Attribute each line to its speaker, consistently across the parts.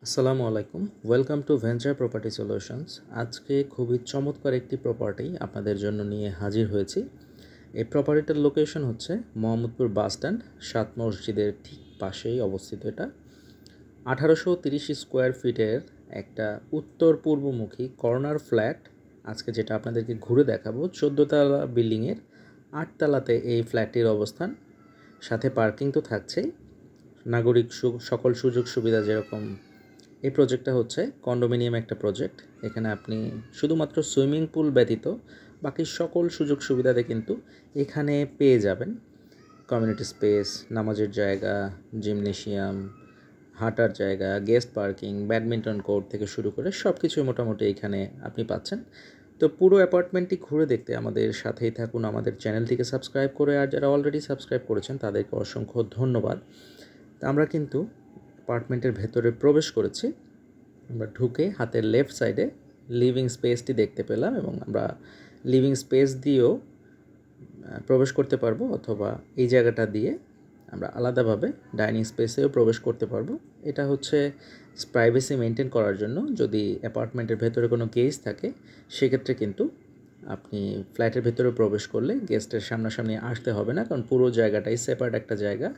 Speaker 1: আসসালামু আলাইকুম, welcome to venture property solutions. আজকে খুবই চমৎকার একটি প্রপার্টি আপনাদের জন্য নিয়ে হাজির হয়েছি। এই প্রপার্টিটার লোকেশন হচ্ছে মোহাম্মদপুর বাস স্ট্যান্ড, সাত মসজিদের ঠিক পাশেই অবস্থিত। এটা 1830 স্কোয়ার ফিটের একটা উত্তর পূর্বমুখী কর্নার ফ্ল্যাট। আজকে যেটা আপনাদেরকে ঘুরে দেখাবো, 14 তলা বিল্ডিংয়ের 8 তলাতে এই ফ্ল্যাটটির অবস্থান। সাথে পার্কিং তো থাকছেই, নাগরিক সকল সুযোগ সুবিধা যেরকম। এই প্রজেক্টটা হচ্ছে কন্ডোমিনিয়াম একটা প্রজেক্ট। এখানে আপনি শুধুমাত্র সুইমিং পুল ব্যতীত বাকি সকল সুযোগ সুবিধাতে কিন্তু এখানে পেয়ে যাবেন। কমিউনিটি স্পেস, নামাজের জায়গা, জিমনেশিয়াম, হাঁটার জায়গা, গেস্ট পার্কিং, ব্যাডমিন্টন কোর্ট থেকে শুরু করে সব কিছুই মোটামুটি এখানে আপনি পাচ্ছেন। তো পুরো অ্যাপার্টমেন্টটি ঘুরে দেখতে আমাদের সাথেই থাকুন, আমাদের চ্যানেলটিকে সাবস্ক্রাইব করে। আর যারা অলরেডি সাবস্ক্রাইব করেছেন তাদেরকে অসংখ্য ধন্যবাদ। আমরা কিন্তু অ্যাপার্টমেন্টের ভেতরে প্রবেশ করেছি। আমরা ঢুকে হাতের লেফট সাইডে লিভিং স্পেসটি দেখতে পেলাম এবং আমরা লিভিং স্পেস দিয়েও প্রবেশ করতে পারবো, অথবা এই জায়গাটা দিয়ে আমরা আলাদাভাবে ডাইনিং স্পেসেও প্রবেশ করতে পারবো। এটা হচ্ছে প্রাইভেসি মেনটেন করার জন্য। যদি অ্যাপার্টমেন্টের ভেতরে কোনো গেস্ট থাকে সেক্ষেত্রে কিন্তু আপনি ফ্ল্যাটের ভেতরে প্রবেশ করলে গেস্টের সামনাসামনি আসতে হবে না, কারণ পুরো জায়গাটাই সেপারেট একটা জায়গা।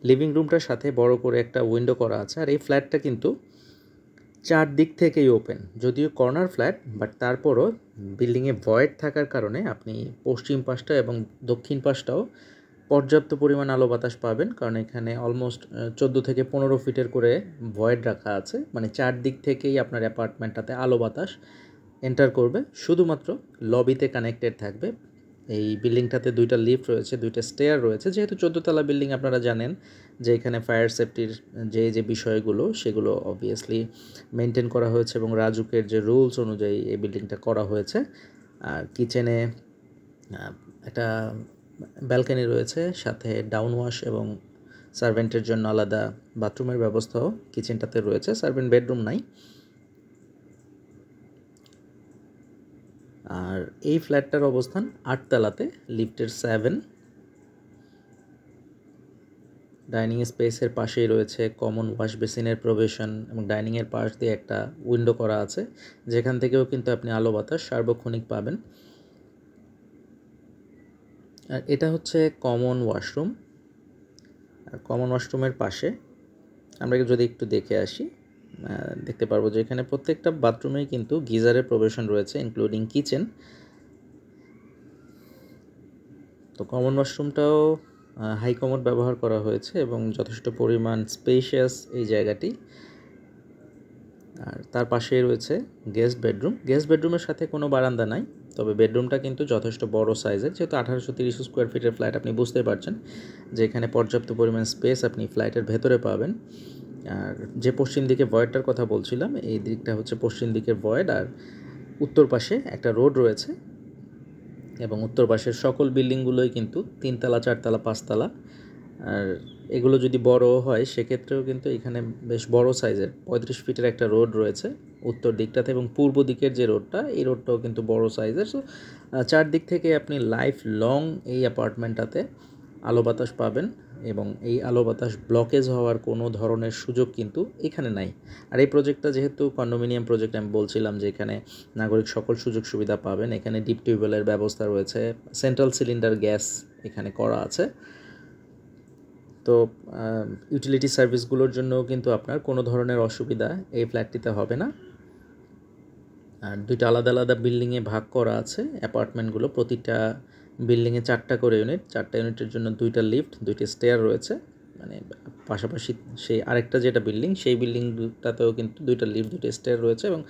Speaker 1: লিভিং রুমটার সাথে বড় করে একটা উইন্ডো করা আছে। আর এই ফ্ল্যাটটা কিন্তু চারদিক থেকেই ওপেন, যদিও কর্নার ফ্ল্যাট, বাট তারপরও বিল্ডিংয়ে ভয়েড থাকার কারণে আপনি পশ্চিম পাশটা এবং দক্ষিণ পাশটাও পর্যাপ্ত পরিমাণ আলো বাতাস পাবেন, কারণ এখানে অলমোস্ট 14 থেকে 15 ফিটের করে ভয়েড রাখা আছে। মানে চারদিক থেকেই আপনার অ্যাপার্টমেন্টটাতে আলো বাতাস এন্টার করবে। শুধুমাত্র লবিতে কানেক্টেড থাকবে। এই বিল্ডিংটাতে 2টা লিফট রয়েছে, 2টা স্টেয়ার রয়েছে। যেহেতু 14 তলা বিল্ডিং, আপনারা জানেন যে এখানে ফায়ার সেফটির যে বিষয়গুলো সেগুলো অবভিয়াসলি মেনটেন করা হয়েছে এবং রাজুকের যে রুলস অনুযায়ী এই বিল্ডিংটা করা হয়েছে। আর কিচেনে একটা ব্যালকনি রয়েছে, সাথে ডাউন ওয়াশ এবং সার্ভেন্টের জন্য আলাদা বাথরুমের ব্যবস্থাও কিচেনটাতে রয়েছে। সার্ভেন্ট বেডরুম নাই। আর এই ফ্ল্যাটটার অবস্থান 8 তলাতে, লিফটের 7। ডাইনিং স্পেসের পাশেই রয়েছে কমন ওয়াশ বেসিনের প্রভিশন এবং ডাইনিংয়ের পাশ দিয়ে একটা উইন্ডো করা আছে, যেখান থেকেও কিন্তু আপনি আলো বাতাস সার্বক্ষণিক পাবেন। আর এটা হচ্ছে কমন ওয়াশরুম। আর কমন ওয়াশরুমের পাশে আমরা যদি একটু দেখে আসি, দেখতে পারবো যে এখানে প্রত্যেকটা বাথরুমেই কিন্তু গিজারের প্রভিশন রয়েছে, ইনক্লুডিং কিচেন। তো কমন ওয়াশরুমটাও হাই কমোড ব্যবহার করা হয়েছে এবং যথেষ্ট পরিমাণ স্পেশিয়াস এই জায়গাটি। আর তার পাশেই রয়েছে গেস্ট বেডরুম। গেস্ট বেডরুমের সাথে কোনো বারান্দা নাই, তবে বেডরুমটা কিন্তু যথেষ্ট বড় সাইজের। যেহেতু 1830 স্কোয়ার ফিটের ফ্ল্যাট, আপনি বুঝতে পারছেন যে এখানে পর্যাপ্ত পরিমাণ স্পেস আপনি ফ্ল্যাটের ভেতরে পাবেন। আর যে পশ্চিম দিকে ভয়েডটার কথা বলছিলাম, এই দিকটা হচ্ছে পশ্চিম দিকের ভয়েড। আর উত্তর পাশে একটা রোড রয়েছে এবং উত্তর পাশের সকল বিল্ডিংগুলোই কিন্তু 3 তলা, 4 তলা, 5 তলা। আর এগুলো যদি বড় হয় সেক্ষেত্রেও কিন্তু এখানে বেশ বড় সাইজের 35 ফিটের একটা রোড রয়েছে উত্তর দিকটাতে, এবং পূর্ব দিকের যে রোডটা, এই রোডটাও কিন্তু বড় সাইজের। সো চারদিক থেকে আপনি লাইফ লং এই অ্যাপার্টমেন্টটাতে আলো বাতাস পাবেন এবং এই আলো বাতাস ব্লকেজ হওয়ার কোনো ধরনের সুযোগ কিন্তু এখানে নাই। আর এই প্রজেক্টটা যেহেতু কন্ডোমিনিয়াম প্রজেক্ট, আমি বলছিলাম যে এখানে নাগরিক সকল সুযোগ সুবিধা পাবেন। এখানে ডিপ টিউবওয়েলের ব্যবস্থা রয়েছে, সেন্ট্রাল সিলিন্ডার গ্যাস এখানে করা আছে। তো ইউটিলিটি সার্ভিসগুলোর জন্যও কিন্তু আপনার কোনো ধরনের অসুবিধা এই ফ্ল্যাটটিতে হবে না। আর 2টা আলাদা আলাদা বিল্ডিংয়ে ভাগ করা আছে অ্যাপার্টমেন্টগুলো। প্রতিটা বিল্ডিংয়ে 4টা করে ইউনিট, 4টা ইউনিটের জন্য 2টা লিফট, 2টি স্টেয়ার রয়েছে। মানে পাশাপাশি সেই আরেকটা যেটা বিল্ডিং, সেই বিল্ডিংটাতেও কিন্তু 2টা লিফট, 2টি স্টেয়ার রয়েছে এবং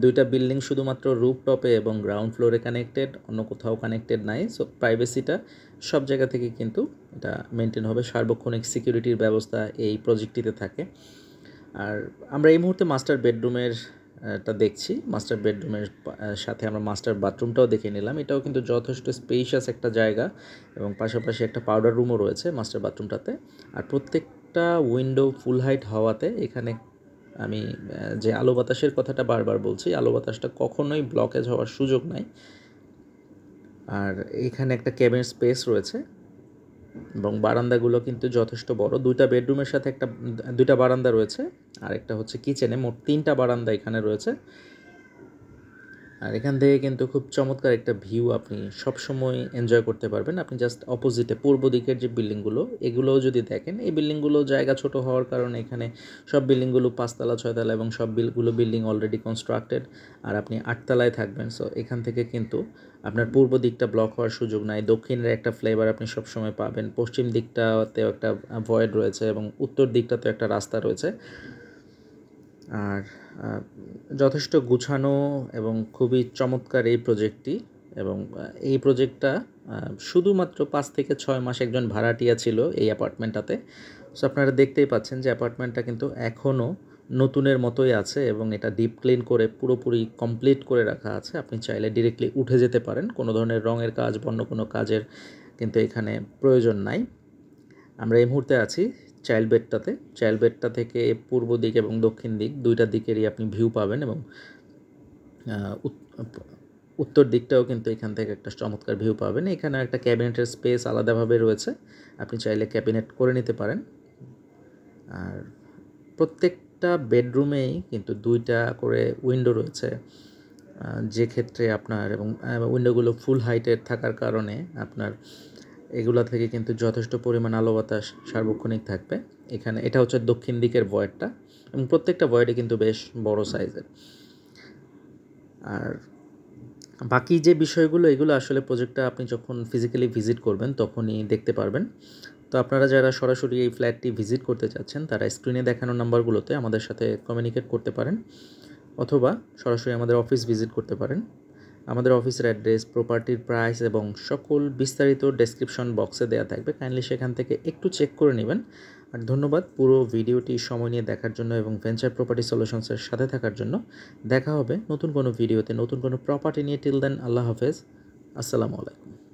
Speaker 1: 2টা বিল্ডিং শুধুমাত্র রুফটপে এবং গ্রাউন্ড ফ্লোরে কানেক্টেড, অন্য কোথাও কানেক্টেড নাই। সো প্রাইভেসিটা সব জায়গা থেকে কিন্তু এটা মেনটেন হবে। সার্বক্ষণিক সিকিউরিটির ব্যবস্থা এই প্রজেক্টটিতে থাকে। আর আমরা এই মুহূর্তে মাস্টার বেডরুমের টা দেখছি। মাস্টার বেডরুমের সাথে আমরা মাস্টার বাথরুমটাও দেখে নিলাম। এটাও কিন্তু যথেষ্ট স্পেশিয়াস একটা জায়গা এবং পাশাপাশি একটা পাউডার রুমও রয়েছে মাস্টার বাথরুমটাতে। আর প্রত্যেকটা উইন্ডো ফুল হাইট হওয়াতে এখানে আমি যে আলো বাতাসের কথাটা বারবার বলছি, আলো বাতাসটা কখনোই ব্লকেজ হওয়ার সুযোগ নাই। আর এখানে একটা ক্যাবিনেট স্পেস রয়েছে এবং বারান্দাগুলো কিন্তু যথেষ্ট বড়। 2টা বেডরুমের সাথে 2টা বারান্দা রয়েছে, আর একটা হচ্ছে কিচেনে। মোট 3টা বারান্দা এখানে রয়েছে। আর এখান থেকে কিন্তু খুব চমৎকার একটা ভিউ আপনি সবসময় এনজয় করতে পারবেন। আপনি জাস্ট অপোজিটে পূর্ব দিকের যে বিল্ডিংগুলো, এগুলোও যদি দেখেন, এই বিল্ডিংগুলো জায়গা ছোট হওয়ার কারণে এখানে সব বিল্ডিংগুলো 5 তলা 6 তলা এবং সবগুলো বিল্ডিং অলরেডি কনস্ট্রাক্টেড। আর আপনি 8 তলায় থাকবেন। সো এখান থেকে কিন্তু আপনার পূর্ব দিকটা ব্লক হওয়ার সুযোগ নাই। দক্ষিণের একটা ফ্লেভার আপনি সবসময় পাবেন। পশ্চিম দিকটাতেও একটা ভয়েড রয়েছে এবং উত্তর দিকটাতেও একটা রাস্তা রয়েছে। আর যথেষ্ট গুছানো এবং খুবই চমৎকার এই প্রজেক্টটি। এবং এই প্রজেক্টটা শুধুমাত্র 5 থেকে 6 মাস একজন ভাড়াটিয়া ছিল এই অ্যাপার্টমেন্টটাতে। সো আপনারা দেখতেই পাচ্ছেন যে অ্যাপার্টমেন্টটা কিন্তু এখনও নতুনের মতোই আছে এবং এটা ডিপ ক্লিন করে পুরোপুরি কমপ্লিট করে রাখা আছে। আপনি চাইলে ডিরেক্টলি উঠে যেতে পারেন। কোনো ধরনের রঙের কাজ বা অন্য কোনো কাজের কিন্তু এখানে প্রয়োজন নাই। আমরা এই মুহূর্তে আছি চাইল্ড বেডটাতে। চাইল্ড বেডটা থেকে পূর্ব দিক এবং দক্ষিণ দিক 2টা দিকেরই আপনি ভিউ পাবেন এবং উত্তর দিকটাও কিন্তু এখান থেকে একটা চমৎকার ভিউ পাবেন। এখানে একটা ক্যাবিনেটের স্পেস আলাদাভাবে রয়েছে, আপনি চাইলে ক্যাবিনেট করে নিতে পারেন। আর প্রত্যেকটা বেডরুমেই কিন্তু 2টা করে উইন্ডো রয়েছে, যে ক্ষেত্রে আপনার এবং উইন্ডোগুলো ফুল হাইটের থাকার কারণে আপনার এগুলা থেকে কিন্তু যথেষ্ট পরিমাণ আলো বাতাস সার্বক্ষণিক থাকবে। এখানে এটা হচ্ছে দক্ষিণ দিকের ভয়েডটা এবং প্রত্যেকটা ভয়েডে কিন্তু বেশ বড় সাইজের। আর বাকি যে বিষয়গুলো, এগুলো আসলে প্রজেক্টটা আপনি যখন ফিজিক্যালি ভিজিট করবেন তখনই দেখতে পারবেন। তো আপনারা যারা সরাসরি এই ফ্ল্যাটটি ভিজিট করতে চাচ্ছেন, তারা স্ক্রিনে দেখানো নাম্বারগুলোতে আমাদের সাথে কমিউনিকেট করতে পারেন, অথবা সরাসরি আমাদের অফিস ভিজিট করতে পারেন। আমাদের অফিসের অ্যাড্রেস, প্রপার্টির প্রাইস এবং সকল বিস্তারিত ডেসক্রিপশন বক্সে দেওয়া থাকবে। কাইন্ডলি সেখান থেকে একটু চেক করে নেবেন। আর ধন্যবাদ পুরো ভিডিওটি সময় নিয়ে দেখার জন্য এবং ভেঞ্চার প্রপার্টি সলিউশনসের সাথে থাকার জন্য। দেখা হবে নতুন কোনো ভিডিওতে, নতুন কোনো প্রপার্টি নিয়ে। টিল দেন, আল্লাহ হাফেজ, আসসালামু আলাইকুম।